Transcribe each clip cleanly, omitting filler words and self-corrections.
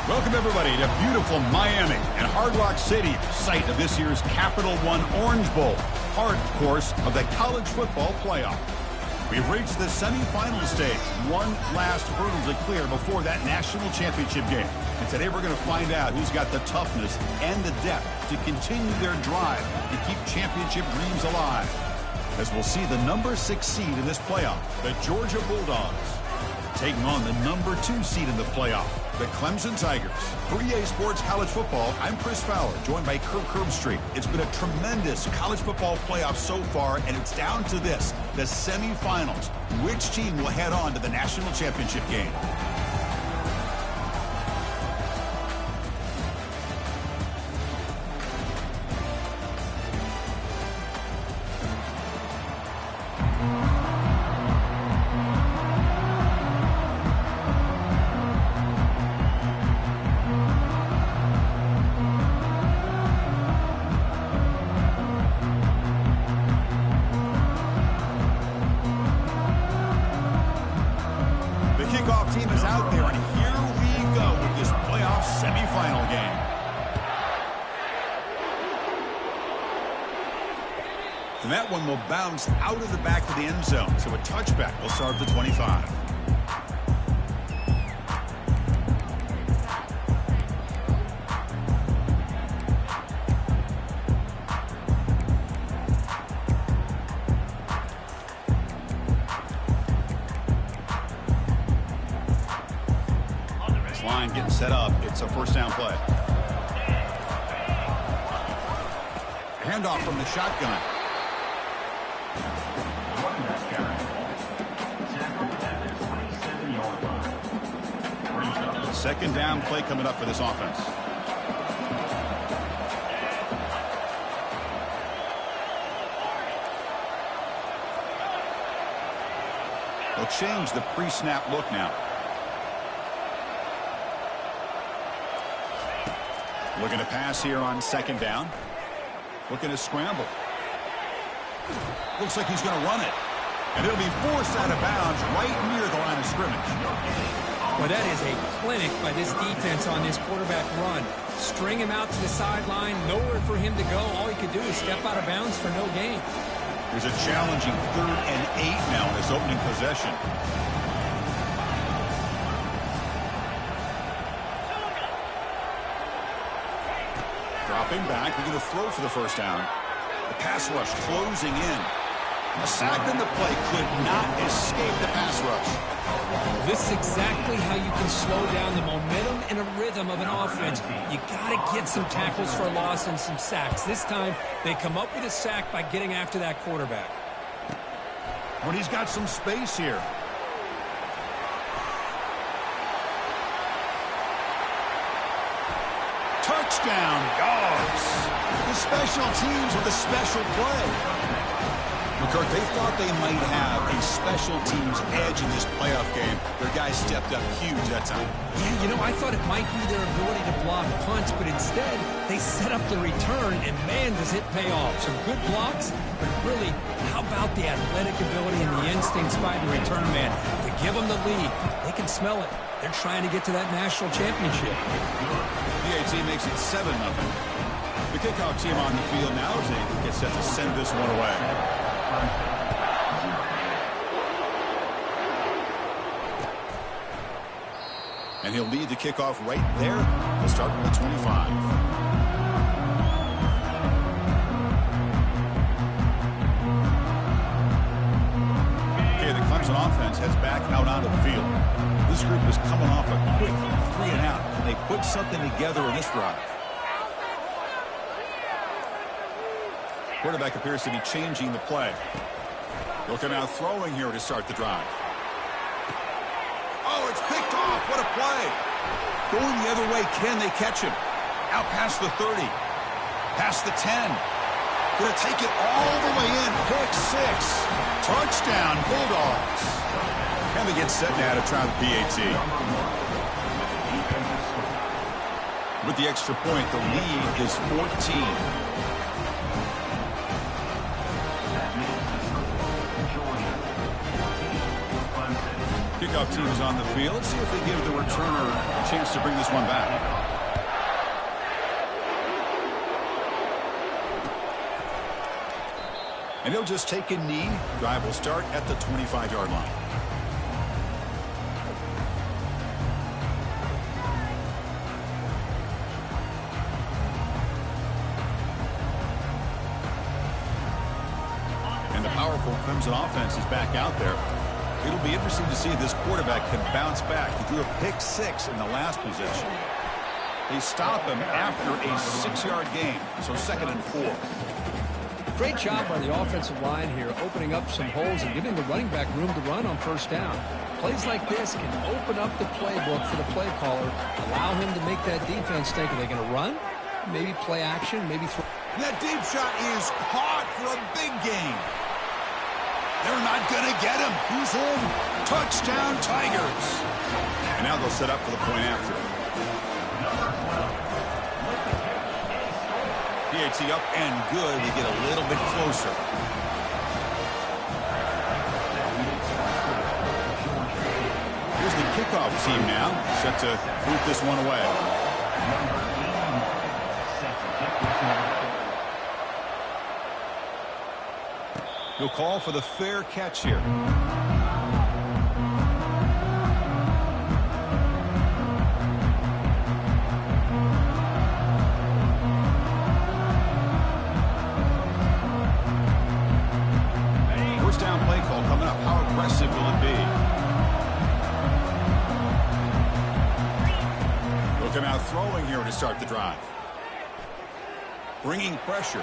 Welcome, everybody, to beautiful Miami and Hard Rock Stadium, site of this year's Capital One Orange Bowl, part, of course, of the college football playoff. We've reached the semifinal stage, one last hurdle to clear before that national championship game. And today we're going to find out who's got the toughness and the depth to continue their drive to keep championship dreams alive. As we'll see the number 6 seed in this playoff, the Georgia Bulldogs, taking on the number 2 seed in the playoff, the Clemson Tigers. For EA Sports College Football, I'm Chris Fowler, joined by Kirk Herbstreit. It's been a tremendous college football playoff so far, and it's down to this, the semifinals. Which team will head on to the national championship game? Team is out there, and here we go with this playoff semifinal game. And that one will bounce out of the back of the end zone, so a touchback will start at the 25. Line getting set up. It's a first down play. Handoff from the shotgun. Second down play coming up for this offense. They'll change the pre-snap look now. Looking to pass here on second down. Looking to scramble. Looks like he's going to run it. And it'll be forced out of bounds right near the line of scrimmage. Well, that is a clinic by this defense on this quarterback run. String him out to the sideline, nowhere for him to go. All he could do is step out of bounds for no gain. There's a challenging 3rd and 8 now in this opening possession. Dropping back, we're going to throw for the first down. The pass rush closing in. A sack in the play could not escape the pass rush. This is exactly how you can slow down the momentum and a rhythm of an offense. You got to get some tackles for loss and some sacks. This time, they come up with a sack by getting after that quarterback. When he's got some space here. Touchdown, Dawgs. The special teams with a special play. McCurk, they thought they might have a special teams edge in this playoff game. Their guys stepped up huge that time. Yeah, you know, I thought it might be their ability to block punts, but instead, they set up the return, and man, does it pay off. Some good blocks, but really, how about the athletic ability and the instincts by the return man to give them the lead? They can smell it. They're trying to get to that national championship. PAT makes it 7-0. The kickoff team on the field now as they get set to send this one away. And he'll lead the kickoff right there. He'll start with the 25. Okay, the Clemson offense heads back out onto the field. This group is coming off a quick 3 and out. They put something together in this drive. Quarterback appears to be changing the play. Looking out throwing here to start the drive. Oh, it's picked off. What a play. Going the other way. Can they catch him? Out past the 30. Past the 10. Going to take it all the way in. Pick 6. Touchdown, Bulldogs. And they get set now to try the PAT. With the extra point, the lead is 14. Kickoff team is on the field. Let's see if they give the returner a chance to bring this one back. And he'll just take a knee. Drive will start at the 25-yard line. And the powerful Clemson offense is back out there. It'll be interesting to see if this quarterback can bounce back. He threw a pick-6 in the last possession. They stop him after a 6-yard gain, so 2nd and 4. Great job by the offensive line here, opening up some holes and giving the running back room to run on 1st down. Plays like this can open up the playbook for the play caller, allow him to make that defense think, are they going to run? Maybe play action, maybe throw. That deep shot is caught for a big gain. They're not going to get him. He's in. Touchdown, Tigers. And now they'll set up for the point after. PAT up and good. They get a little bit closer. Here's the kickoff team now, set to boot this one away. He'll call for the fair catch here. First down play call coming up. How aggressive will it be? He'll come out throwing here to start the drive. Bringing pressure.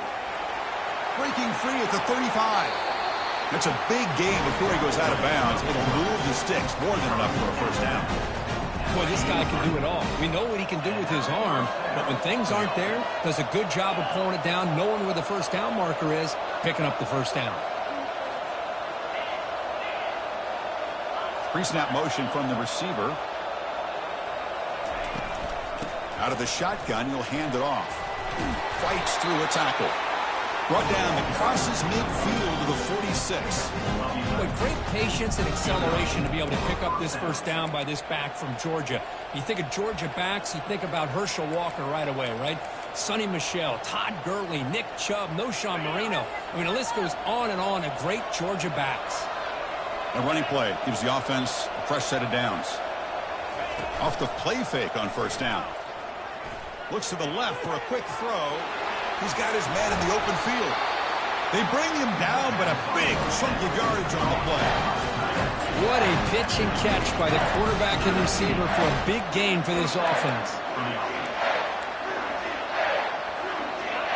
Breaking free at the 35. That's a big gain before he goes out of bounds. It'll move the sticks, more than enough for a first down. Boy, this guy can do it all. We know what he can do with his arm, but when things aren't there, does a good job of pulling it down, knowing where the first down marker is, picking up the first down. Pre-snap motion from the receiver. Out of the shotgun, he'll hand it off. Fights through a tackle. Brought down and crosses midfield to the 46. But great patience and acceleration to be able to pick up this first down by this back from Georgia. You think of Georgia backs, you think about Herschel Walker right away, right? Sonny Michel, Todd Gurley, Nick Chubb, Noshawn Marino. I mean, the list goes on and on of great Georgia backs. A running play gives the offense a fresh set of downs. Off the play fake on first down. Looks to the left for a quick throw. He's got his man in the open field. They bring him down, but a big chunk of yardage on the play. What a pitch and catch by the quarterback and receiver for a big gain for this offense.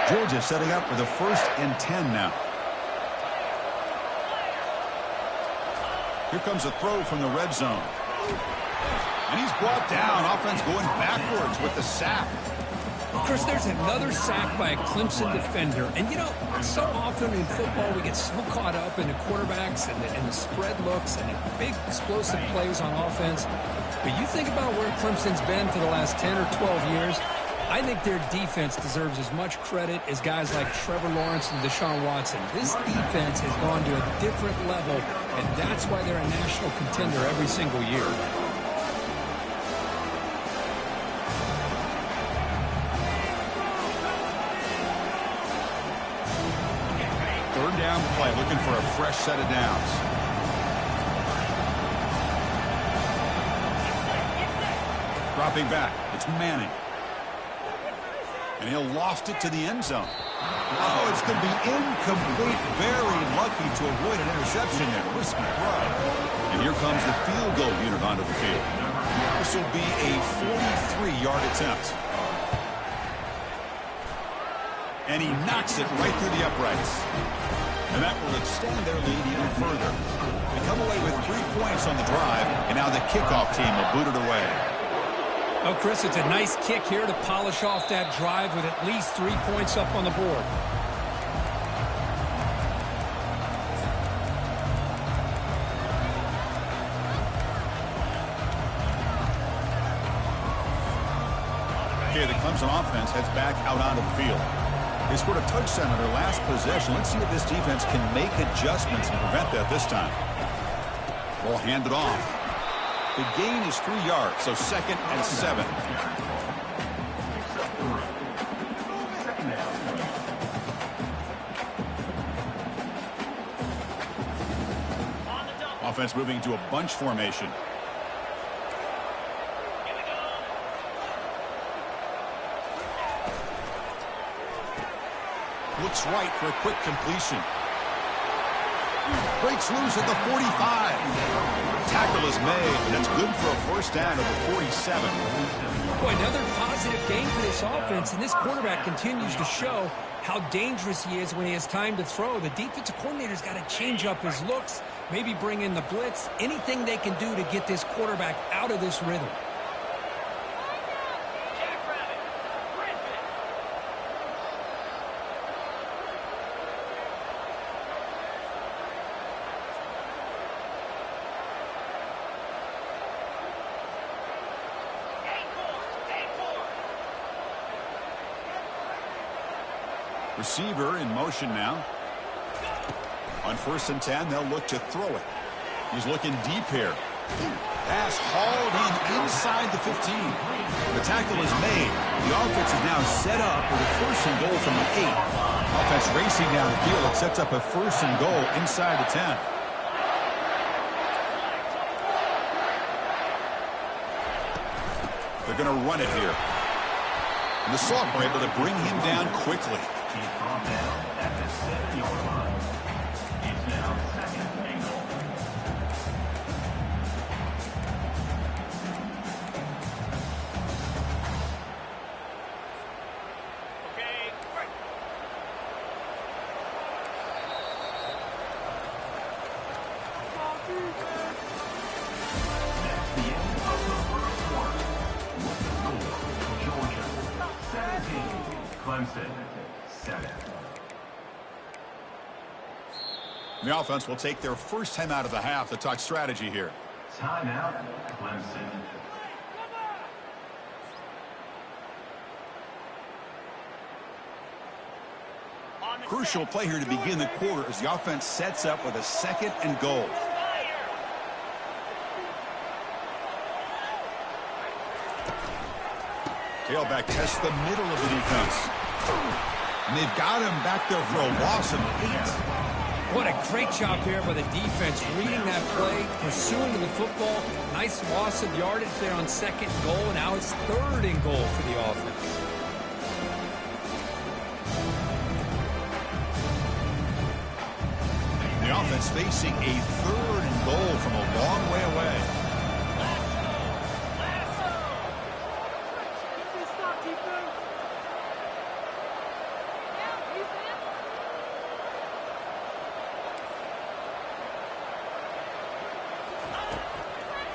Georgia setting up with a 1st and 10 now. Here comes a throw from the red zone. And he's brought down. Offense going backwards with the sack. Chris, there's another sack by a Clemson defender. And, you know, so often in football we get so caught up in the quarterbacks and the spread looks and the big explosive plays on offense. But you think about where Clemson's been for the last 10 or 12 years, I think their defense deserves as much credit as guys like Trevor Lawrence and Deshaun Watson. This defense has gone to a different level, and that's why they're a national contender every single year. Third down play, looking for a fresh set of downs. Dropping back, it's Manning. And he'll loft it to the end zone. Oh, it's going to be incomplete. Very lucky to avoid an interception there. Risky throw. And here comes the field goal unit onto the field. This will be a 43-yard attempt. And he knocks it right through the uprights. And that will extend their lead even further. They come away with 3 points on the drive, and now the kickoff team will boot it away. Oh, Chris, it's a nice kick here to polish off that drive with at least 3 points up on the board. Okay, the Clemson offense heads back out onto the field. They scored a touchdown on their last possession. Let's see if this defense can make adjustments and prevent that this time. Ball handed off. The gain is 3 yards, so 2nd and 7. Offense moving to a bunch formation. Looks right for a quick completion. Breaks loose at the 45. Tackle is made, and that's good for a first down at the 47. Boy, another positive game for this offense, and this quarterback continues to show how dangerous he is when he has time to throw. The defensive coordinator's got to change up his looks, maybe bring in the blitz, anything they can do to get this quarterback out of this rhythm. Receiver in motion now. On 1st and 10, they'll look to throw it. He's looking deep here. Pass hauled in inside the 15. The tackle is made. The offense is now set up with a 1st and goal from the 8. Offense racing down the field. It sets up a 1st and goal inside the 10. They're going to run it here. And the Salt were able to bring him down quickly. He's brought down at the 7-yard line. It's now 2nd and goal. Okay, right. That's the end of the first quarter. Georgia 17, Clemson 7. The offense will take their first time out of the half to talk strategy here. Timeout, Clemson. Crucial play here to begin the quarter as the offense sets up with a 2nd and goal. Tailback tests the middle of the defense. And they've got him back there for a loss of 8. What a great job here by the defense, reading that play, pursuing to the football. Nice loss of yardage there on 2nd and goal. Now it's 3rd and goal for the offense. The offense facing a 3rd and goal from a long way away.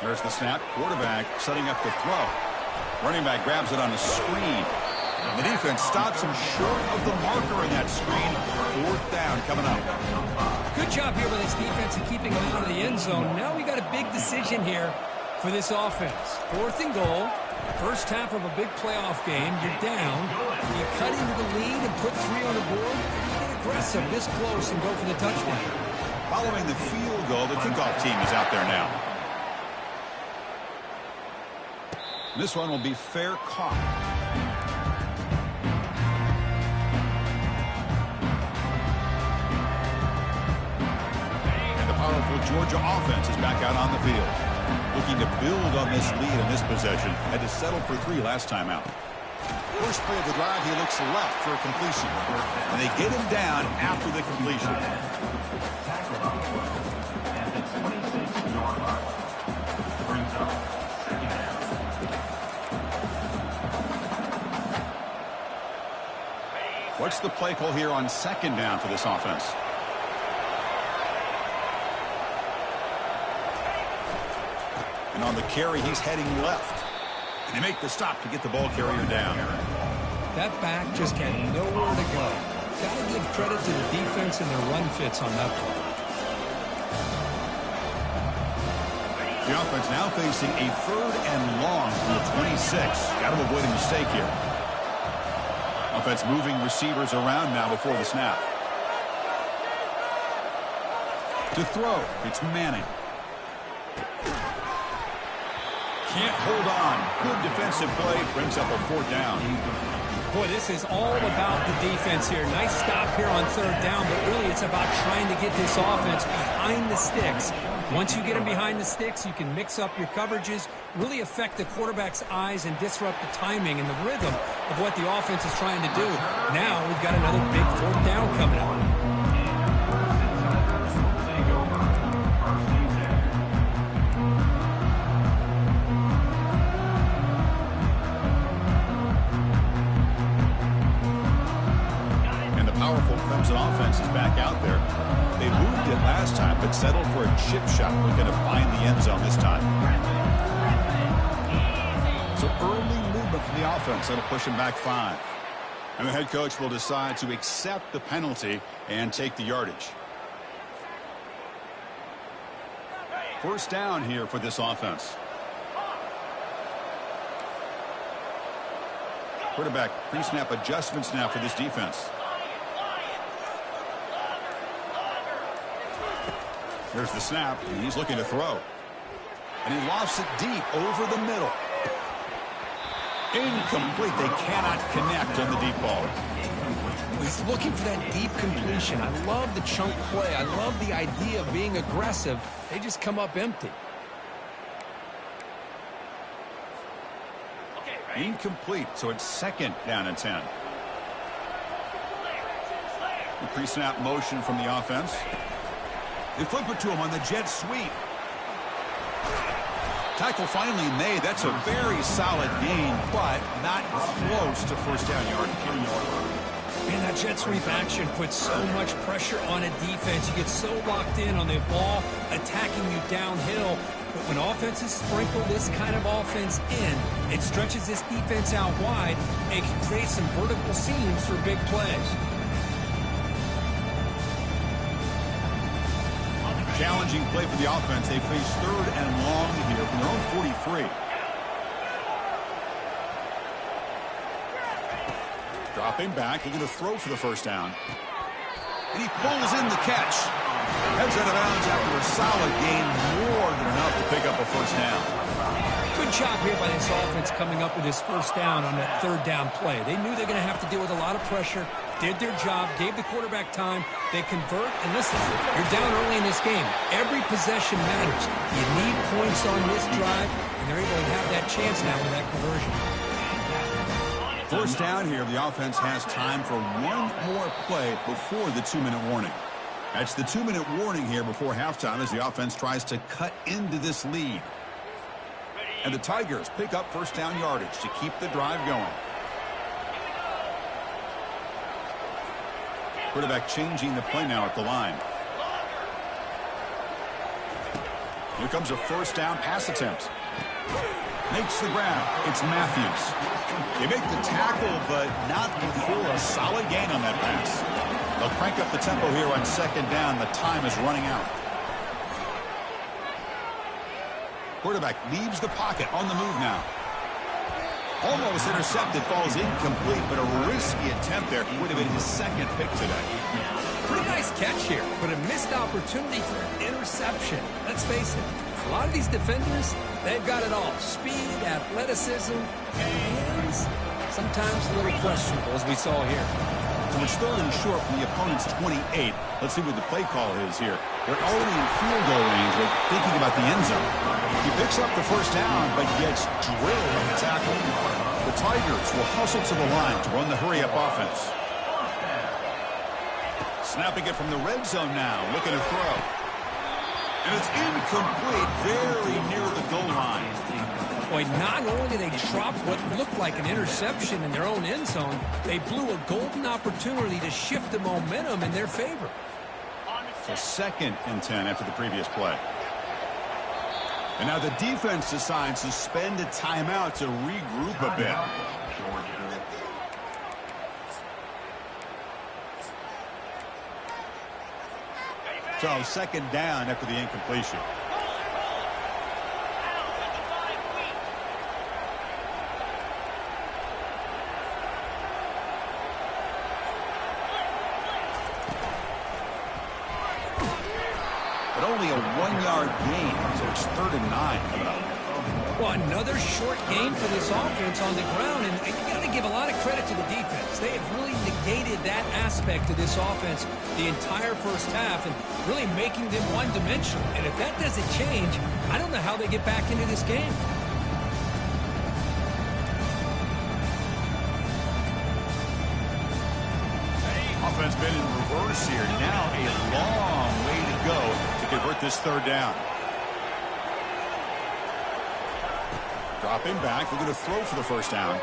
There's the snap. Quarterback setting up the throw. Running back grabs it on a screen. The defense stops him short of the marker in that screen. 4th down coming up. Good job here by this defense in keeping him out of the end zone. Now we got a big decision here for this offense. 4th and goal. First half of a big playoff game. You're down. You cut into the lead and put 3 on the board. You get aggressive this close and go for the touchdown. Following the field goal, the kickoff team is out there now. This one will be fair caught. And the powerful Georgia offense is back out on the field. Looking to build on this lead in this possession. Had to settle for 3 last time out. First play of the drive, he looks left for a completion. And they get him down after the completion. At the 26-yard line. Brings up 2nd down. What's the play call here on 2nd down for this offense? And on the carry, he's heading left. And they make the stop to get the ball carrier down. That back just had nowhere to go. Got to give credit to the defense and their run fits on that play. The offense now facing a 3rd and long from the 26. Got to avoid a mistake here. Offense moving receivers around now before the snap. To throw, it's Manning. Can't hold on. Good defensive play. Brings up a 4th down. Boy, this is all about the defense here. Nice stop here on 3rd down, but really it's about trying to get this offense behind the sticks. Once you get them behind the sticks, you can mix up your coverages, really affect the quarterback's eyes and disrupt the timing and the rhythm of what the offense is trying to do. Now we've got another big 4th down coming up. Powerful Clemson offense is back out there. They moved it last time, but settled for a chip shot. Looking to find the end zone this time. So early movement from the offense. That'll push him back 5. And the head coach will decide to accept the penalty and take the yardage. 1st down here for this offense. Quarterback pre-snap adjustments now for this defense. There's the snap, and he's looking to throw. And he lofts it deep over the middle. Incomplete. They cannot connect on the deep ball. He's looking for that deep completion. I love the chunk play. I love the idea of being aggressive. They just come up empty. Incomplete, so it's 2nd down and 10. The pre-snap motion from the offense. They flip it to him on the jet sweep. Tackle finally made. That's a very solid gain, but not close to 1st down yardage. Man, that jet sweep action puts so much pressure on a defense. You get so locked in on the ball attacking you downhill. But when offenses sprinkle this kind of offense in, it stretches this defense out wide and can create some vertical seams for big plays. Challenging play for the offense. They face 3rd and long here from their own 43. Dropping back. Looking to throw for the 1st down. And he pulls in the catch. Heads out of bounds after a solid gain. More than enough to pick up a 1st down. Good job here by this offense coming up with his 1st down on that 3rd down play. They knew they were going to have to deal with a lot of pressure. Did their job, gave the quarterback time. They convert, and listen, you're down early in this game. Every possession matters. You need points on this drive, and they're able to have that chance now with that conversion. 1st down here. The offense has time for one more play before the 2-minute warning. That's the 2-minute warning here before halftime as the offense tries to cut into this lead. And the Tigers pick up 1st down yardage to keep the drive going. Quarterback changing the play now at the line. Here comes a 1st down pass attempt. Makes the grab. It's Matthews. They make the tackle, but not before a solid gain on that pass. They'll crank up the tempo here on 2nd down. The time is running out. Quarterback leaves the pocket on the move now. Almost intercepted, falls incomplete, but a risky attempt there. Would have been his 2nd pick today. Pretty nice catch here, but a missed opportunity for an interception. Let's face it, a lot of these defenders, they've got it all. Speed, athleticism, hands. Sometimes a little questionable, as we saw here. So it's third and short from the opponent's 28. Let's see what the play call is here. They're already in field goal range, but thinking about the end zone. He picks up the 1st down, but gets drilled on the tackle. The Tigers will hustle to the line to run the hurry-up offense. Snapping it from the red zone now, looking to throw. And it's incomplete, very near the goal line. Boy, not only did they drop what looked like an interception in their own end zone, they blew a golden opportunity to shift the momentum in their favor. So 2nd and 10 after the previous play. And now the defense decides to spend a timeout to regroup a bit. So 2nd down after the incompletion. But only a 1-yard gain, so it's 3rd and 9 coming up. Well, another short game for this offense on the ground, and you got to give a lot of credit to the defense. They have really negated that aspect of this offense the entire first half and really making them one-dimensional. And if that doesn't change, I don't know how they get back into this game. Offense been in reverse here. Now a long way to go to convert this third down. Dropping back, they're going to throw for the first down.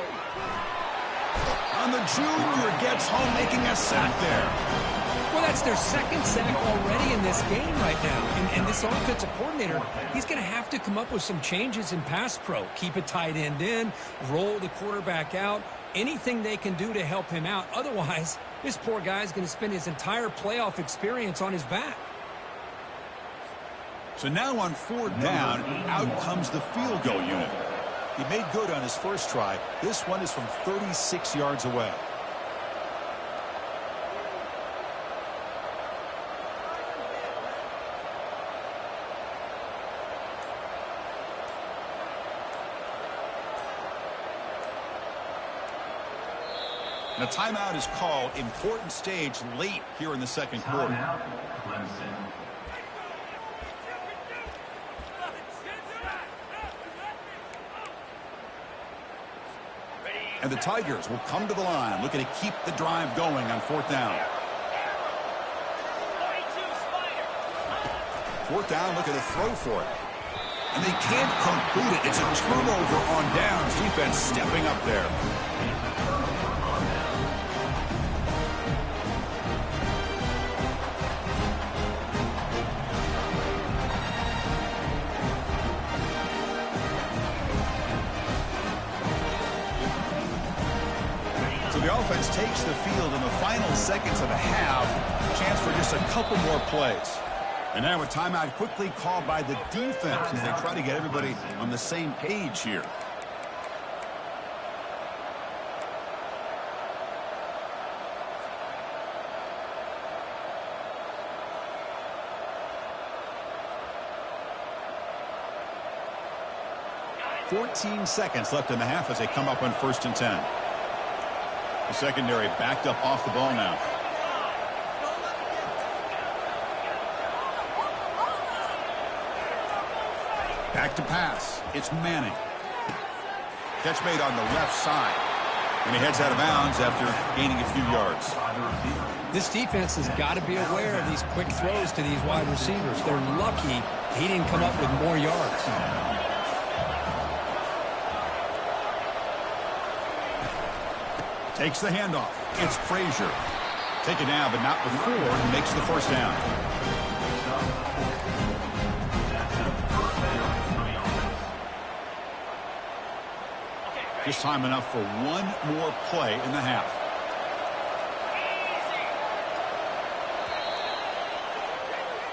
And the junior gets home, making a sack there. Well, that's their second sack already in this game right now. And this offensive coordinator, he's going to have to come up with some changes in pass pro. Keep a tight end in, roll the quarterback out, anything they can do to help him out. Otherwise, this poor guy's going to spend his entire playoff experience on his back. So now on fourth down, out comes the field goal unit. He made good on his first try. This one is from 36 yards away. And a timeout is called. Important stage late here in the second quarter. And the Tigers will come to the line, looking to keep the drive going on fourth down. Fourth down, looking to throw for it. And they can't complete it. It's a turnover on downs. Defense stepping up there. The offense takes the field in the final seconds of the half. Chance for just a couple more plays. And now a timeout quickly called by the defense as they try to get everybody on the same page here. .14 seconds left in the half as they come up on 1st and 10. The secondary backed up off the ball now. Back to pass. It's Manning. Catch made on the left side. And he heads out of bounds after gaining a few yards. This defense has got to be aware of these quick throws to these wide receivers. They're lucky he didn't come up with more yards. Takes the handoff. It's Frazier. Take it down, but not before he makes the first down. Just time enough for one more play in the half.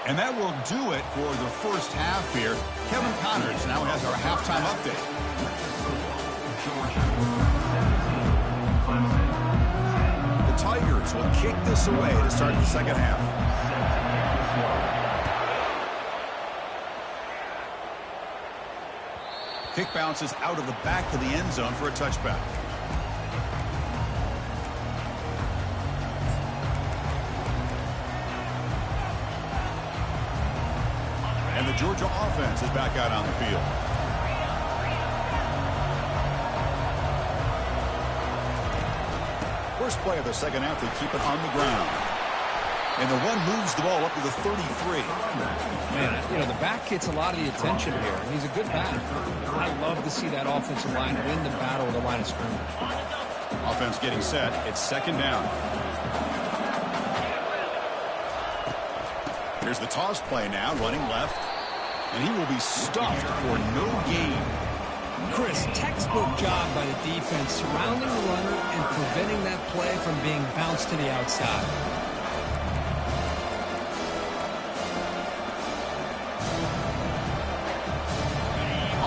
And that will do it for the first half here. Kevin Connors now has our halftime update. The Tigers will kick this away to start the second half. Kick bounces out of the back of the end zone for a touchback. And the Georgia offense is back out on the field. First play of the second half, they keep it on the ground. And the one moves the ball up to the 33. Man, you know, the back gets a lot of the attention here, and he's a good back. I love to see that offensive line win the battle of the line of scrimmage. Offense getting set. It's second down. Here's the toss play now, running left. And he will be stuffed for no gain. Chris, textbook job by the defense surrounding the runner and preventing that play from being bounced to the outside.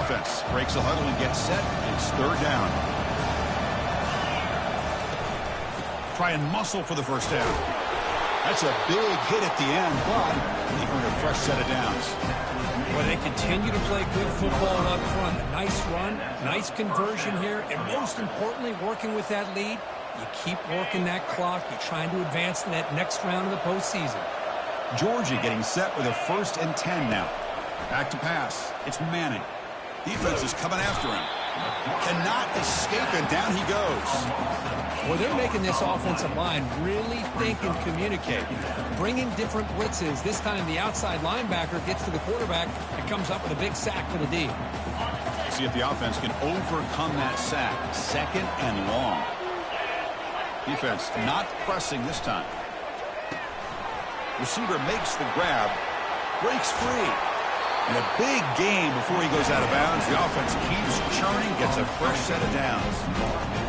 Offense breaks the huddle and gets set. It's third down. Try and muscle for the first down. That's a big hit at the end, but they earn a fresh set of downs. Well, they continue to play good football up front. A nice run, nice conversion here, and most importantly, working with that lead, you keep working that clock. You're trying to advance to that next round of the postseason. Georgia getting set with a 1st and 10 now. Back to pass. It's Manning. Defense is coming after him. Cannot escape, and down he goes. Well, they're making this offensive line really think and communicate. Bringing different blitzes. This time the outside linebacker gets to the quarterback and comes up with a big sack for the D. See if the offense can overcome that sack. 2nd and long. Defense not pressing this time. Receiver makes the grab. Breaks free. And a big gain before he goes out of bounds. The offense keeps churning, gets a fresh set of downs.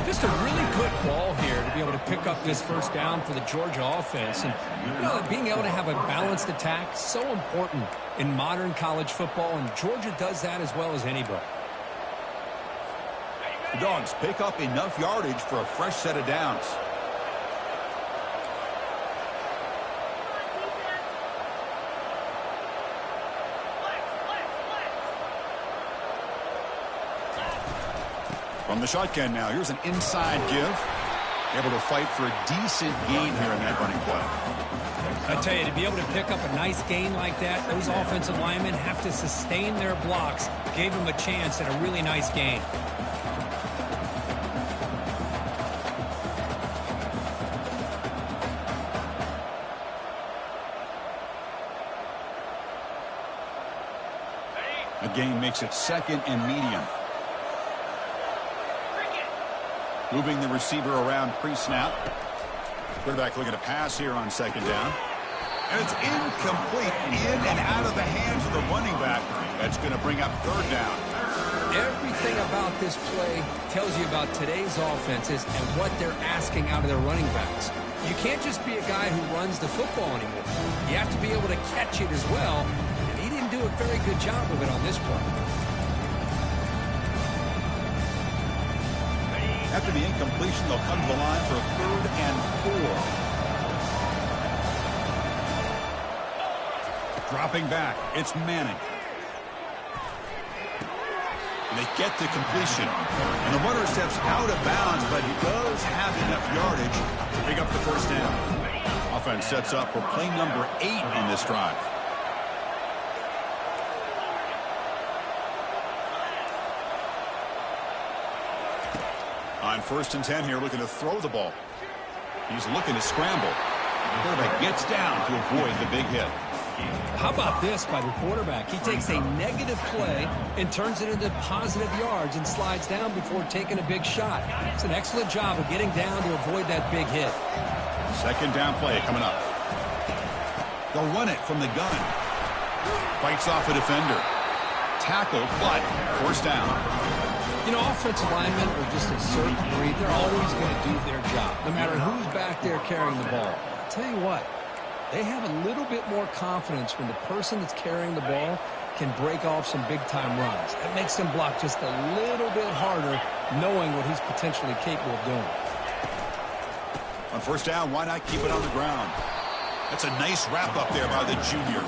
Just a really good ball here to be able to pick up this 1st down for the Georgia offense. And you know, being able to have a balanced attack, so important in modern college football, and Georgia does that as well as anybody. The Dogs pick up enough yardage for a fresh set of downs. From the shotgun now, here's an inside give. Able to fight for a decent gain here in that running play. I tell you, to be able to pick up a nice gain like that, those offensive linemen have to sustain their blocks. Gave him a chance at a really nice gain. A gain makes it 2nd and medium. Moving the receiver around pre-snap. Quarterback looking to pass here on 2nd down. And it's incomplete. In and out of the hands of the running back. That's going to bring up 3rd down. Everything about this play tells you about today's offenses and what they're asking out of their running backs. You can't just be a guy who runs the football anymore. You have to be able to catch it as well. And he didn't do a very good job of it on this play. After the incompletion, they'll come to the line for a 3rd and 4. Dropping back, it's Manning. And they get the completion. And the runner steps out of bounds, but he does have enough yardage to pick up the 1st down. Offense sets up for play number 8 in this drive. On 1st and 10 here, looking to throw the ball. He's looking to scramble. The quarterback gets down to avoid the big hit. How about this by the quarterback? He takes a negative play and turns it into positive yards and slides down before taking a big shot. It's an excellent job of getting down to avoid that big hit. 2nd down play coming up. They'll run it from the gun. Fights off a defender. Tackle, but 1st down. You know, offensive linemen are just a certain breed. They're always going to do their job, no matter who's back there carrying the ball. I'll tell you what, they have a little bit more confidence when the person that's carrying the ball can break off some big-time runs. That makes them block just a little bit harder, knowing what he's potentially capable of doing. On 1st down, why not keep it on the ground? That's a nice wrap up there by the junior.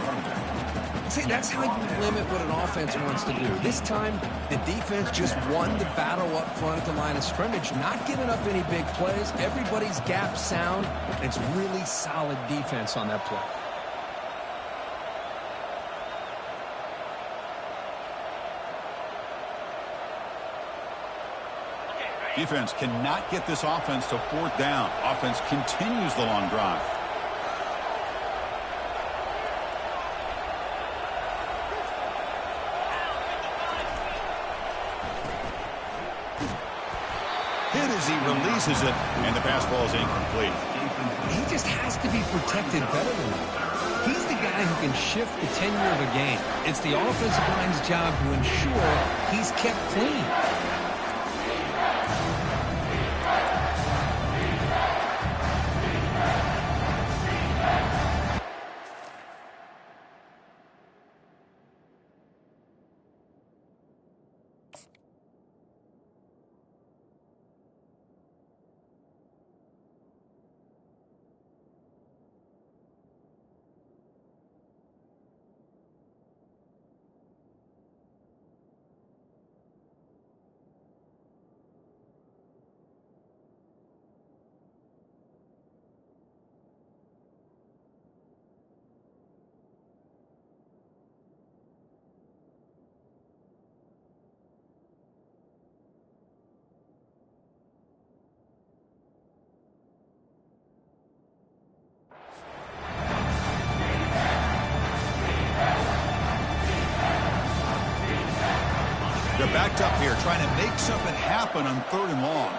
See, that's how you limit what an offense wants to do. This time, the defense just won the battle up front at the line of scrimmage, not giving up any big plays. Everybody's gap sound. It's really solid defense on that play. Defense cannot get this offense to 4th down. Offense continues the long drive. Hit as he releases it, and the pass ball is incomplete. He just has to be protected better than that. He's the guy who can shift the tenure of a game. It's the offensive line's job to ensure he's kept clean. trying to make something happen on 3rd and long.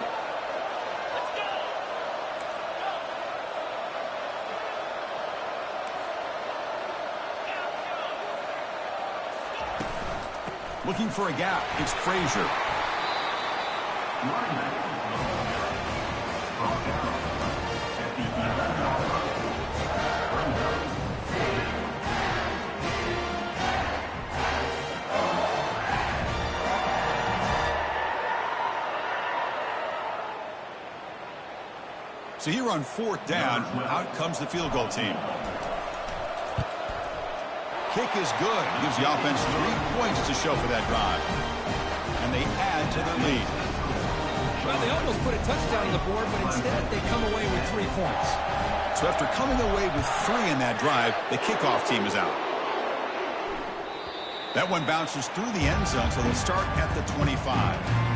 Looking for a gap. It's Frazier. So here on 4th down, out comes the field goal team. Kick is good. Gives the offense 3 points to show for that drive. And they add to their lead. Well, they almost put a touchdown on the board, but instead they come away with 3 points. So after coming away with 3 in that drive, the kickoff team is out. That one bounces through the end zone, so they'll start at the 25.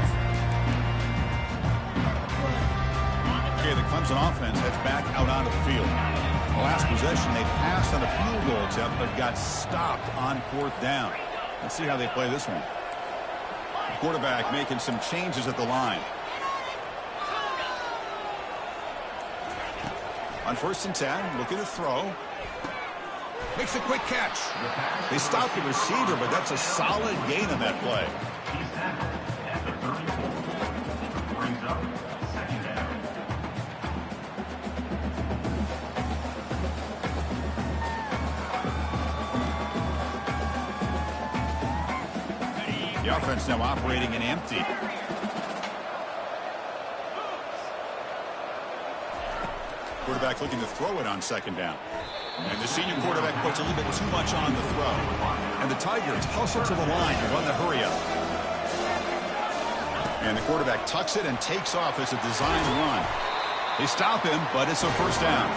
Okay, the Clemson offense heads back out onto the field. The last possession, they passed on a field goal attempt, but got stopped on 4th down. Let's see how they play this one. The quarterback making some changes at the line. On 1st and 10, looking to throw. Makes a quick catch. They stopped the receiver, but that's a solid gain on that play. He's tackled at the 34. Brings up 2nd down. The offense now operating in empty. Quarterback looking to throw it on 2nd down. And the senior quarterback puts a little bit too much on the throw. And the Tigers hustle to the line and run the hurry up. And the quarterback tucks it and takes off as a designed run. They stop him, but it's a 1st down.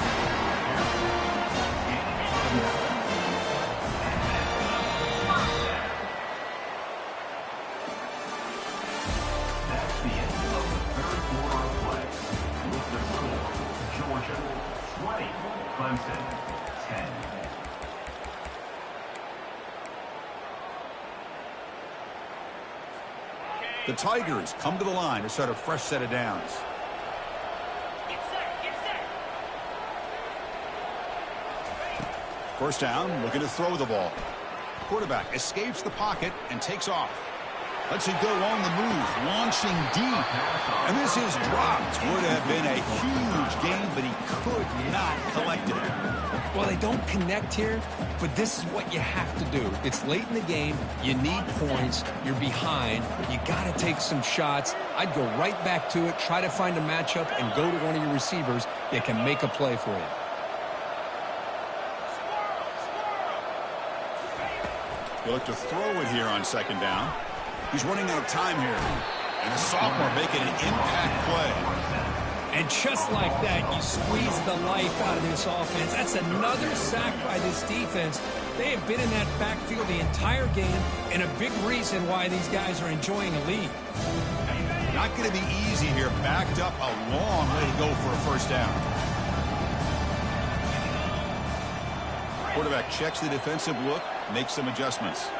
That's the end of the 3rd quarter of play. With the score, Georgia 20, Clemson 10. The Tigers come to the line to start a fresh set of downs. First down, looking to throw the ball. Quarterback escapes the pocket and takes off. Lets it go on the move, launching deep. And this is dropped. Would have been a huge gain, but he could not collect it. Well, they don't connect here, but this is what you have to do. It's late in the game. You need points. You're behind. You got to take some shots. I'd go right back to it, try to find a matchup, and go to one of your receivers that can make a play for you. You look to throw it here on 2nd down. He's running out of time here. And the sophomore making an impact play. And just like that, you squeeze the life out of this offense. That's another sack by this defense. They have been in that backfield the entire game, and a big reason why these guys are enjoying a lead. Not going to be easy here. Backed up a long way to go for a 1st down. Quarterback checks the defensive look, makes some adjustments.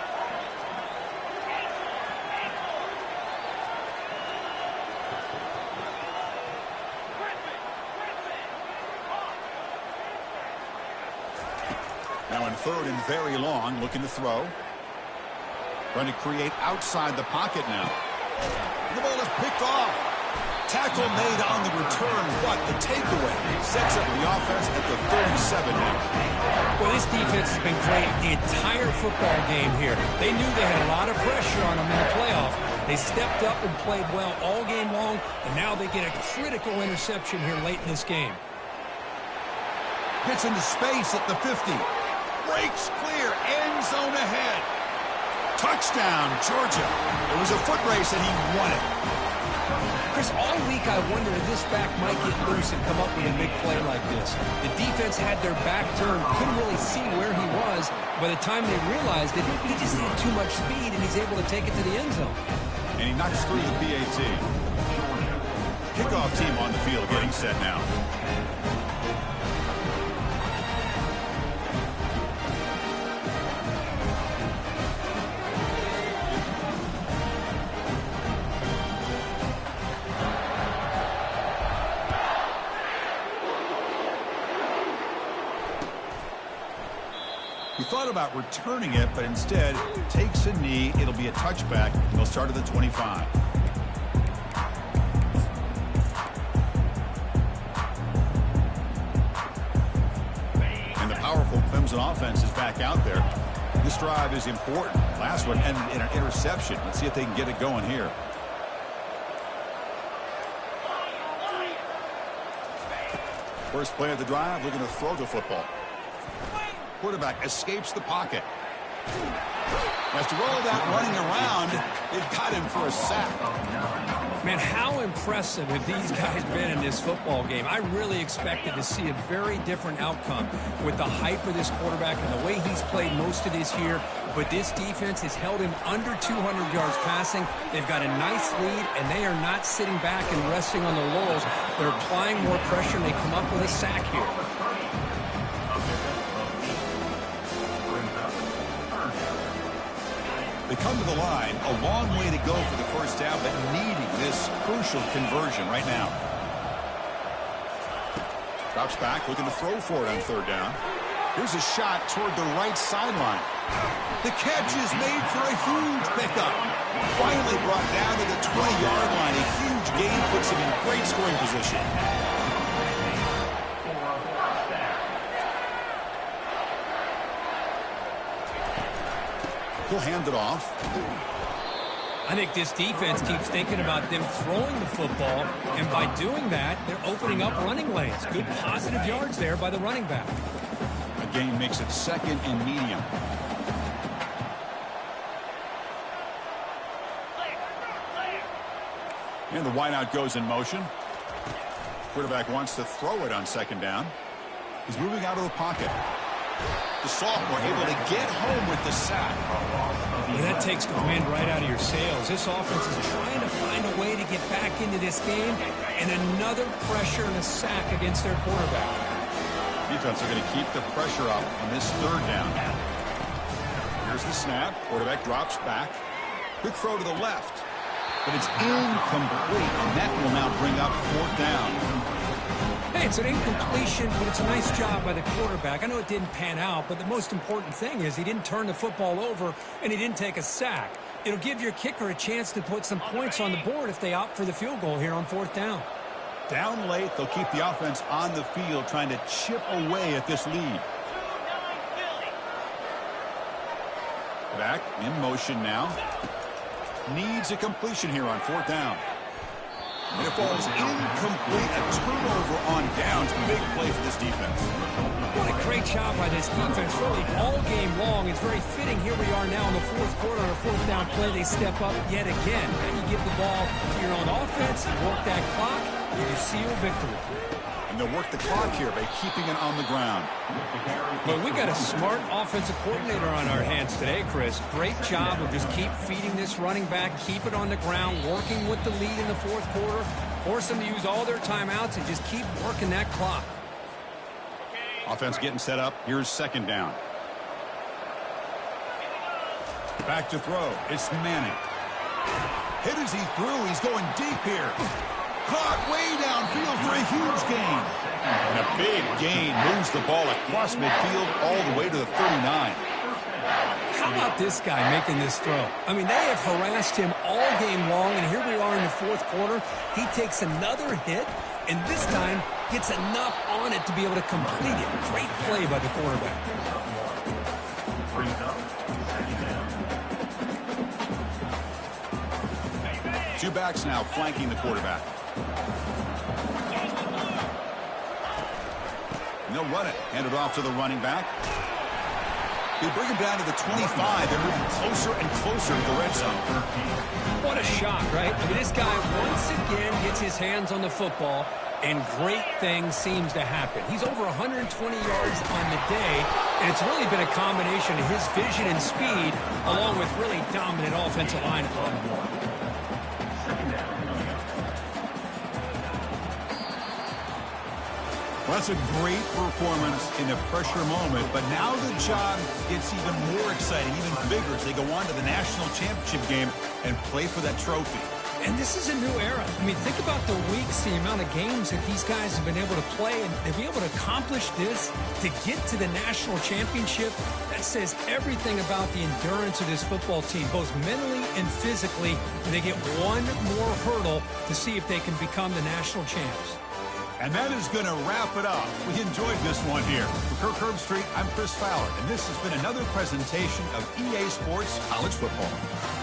Now in 3rd and very long, looking to throw. Trying to create outside the pocket now. The ball is picked off. Tackle made on the return, but the takeaway sets up the offense at the 37 now. Well, this defense has been great the entire football game here. They knew they had a lot of pressure on them in the playoff. They stepped up and played well all game long, and now they get a critical interception here late in this game. Gets into space at the 50. Breaks clear, end zone ahead. Touchdown, Georgia. It was a foot race, and he won it. Chris, all week I wondered if this back might get loose and come up with a big play like this. The defense had their back turned, couldn't really see where he was. By the time they realized it, he just had too much speed, and he's able to take it to the end zone. And he knocks through the PAT. Kickoff team on the field getting set now. thought about returning it, but instead takes a knee. It'll be a touchback. They'll start at the 25. And the powerful Clemson offense is back out there. This drive is important. Last one ended in an interception. Let's see if they can get it going here. First play of the drive, looking to throw the football. Quarterback escapes the pocket. Has to roll that running around. They've got him for a sack. Man, how impressive have these guys been in this football game? I really expected to see a very different outcome with the hype of this quarterback and the way he's played most of this year. But this defense has held him under 200 yards passing. They've got a nice lead, and they are not sitting back and resting on their laurels. They're applying more pressure, and they come up with a sack here. They come to the line, a long way to go for the first down, but needing this crucial conversion right now. Drops back, looking to throw for it on third down. Here's a shot toward the right sideline. The catch is made for a huge pickup. Finally brought down to the 20-yard line. A huge gain puts him in great scoring position. He'll hand it off. I think this defense keeps thinking about them throwing the football, and by doing that, they're opening up running lanes. Good positive yards there by the running back. A gain makes it second and medium. And the wideout goes in motion. Quarterback wants to throw it on second down. He's moving out of the pocket. The sophomore able to get home with the sack. And that takes the wind right out of your sails. This offense is trying to find a way to get back into this game, and another pressure and a sack against their quarterback. Defense are going to keep the pressure up on this third down. Here's the snap. Quarterback drops back. Quick throw to the left. But it's incomplete, and that will now bring up fourth down. Hey, it's an incompletion, but it's a nice job by the quarterback. I know it didn't pan out, but the most important thing is he didn't turn the football over, and he didn't take a sack. It'll give your kicker a chance to put some points on the board if they opt for the field goal here on fourth down. Down late, they'll keep the offense on the field, trying to chip away at this lead. Back in motion now. Needs a completion here on fourth down. And it falls incomplete. A turnover on downs. Big play for this defense. What a great job by this defense, really, all game long. It's very fitting. Here we are now in the fourth quarter on a fourth down play. They step up yet again. Now you give the ball to your own offense, you work that clock, and you seal victory. And they'll work the clock here by keeping it on the ground. But we got a smart offensive coordinator on our hands today, Chris. Great job of just keep feeding this running back, keep it on the ground, working with the lead in the fourth quarter, force them to use all their timeouts, and just keep working that clock. Offense getting set up. Here's second down. Back to throw. It's Manning. Hit as he threw. He's going deep here. Caught way downfield for a huge gain. And a big gain moves the ball across midfield all the way to the 39. How about this guy making this throw? I mean, they have harassed him all game long, and here we are in the fourth quarter. He takes another hit, and this time gets enough on it to be able to complete it. Great play by the quarterback. Two backs now flanking the quarterback. And they'll run it. Hand it off to the running back. They bring him down to the 25. They're moving closer and closer to the red zone. What a shot, right? I mean, this guy once again gets his hands on the football, and great things seems to happen. He's over 120 yards on the day, and it's really been a combination of his vision and speed, along with really dominant offensive line play. Well, that's a great performance in a pressure moment, but now the job gets even more exciting, even bigger as they go on to the national championship game and play for that trophy. And this is a new era. I mean, think about the weeks, the amount of games that these guys have been able to play, and to be able to accomplish this, to get to the national championship, that says everything about the endurance of this football team, both mentally and physically. They get one more hurdle to see if they can become the national champs. And that is going to wrap it up. We enjoyed this one here. For Kirk Herbstreit, I'm Chris Fowler, and this has been another presentation of EA Sports College Football.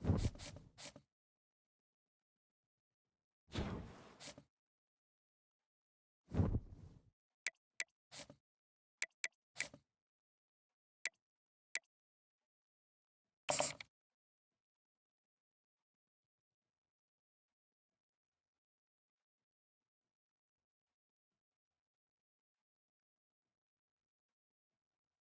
You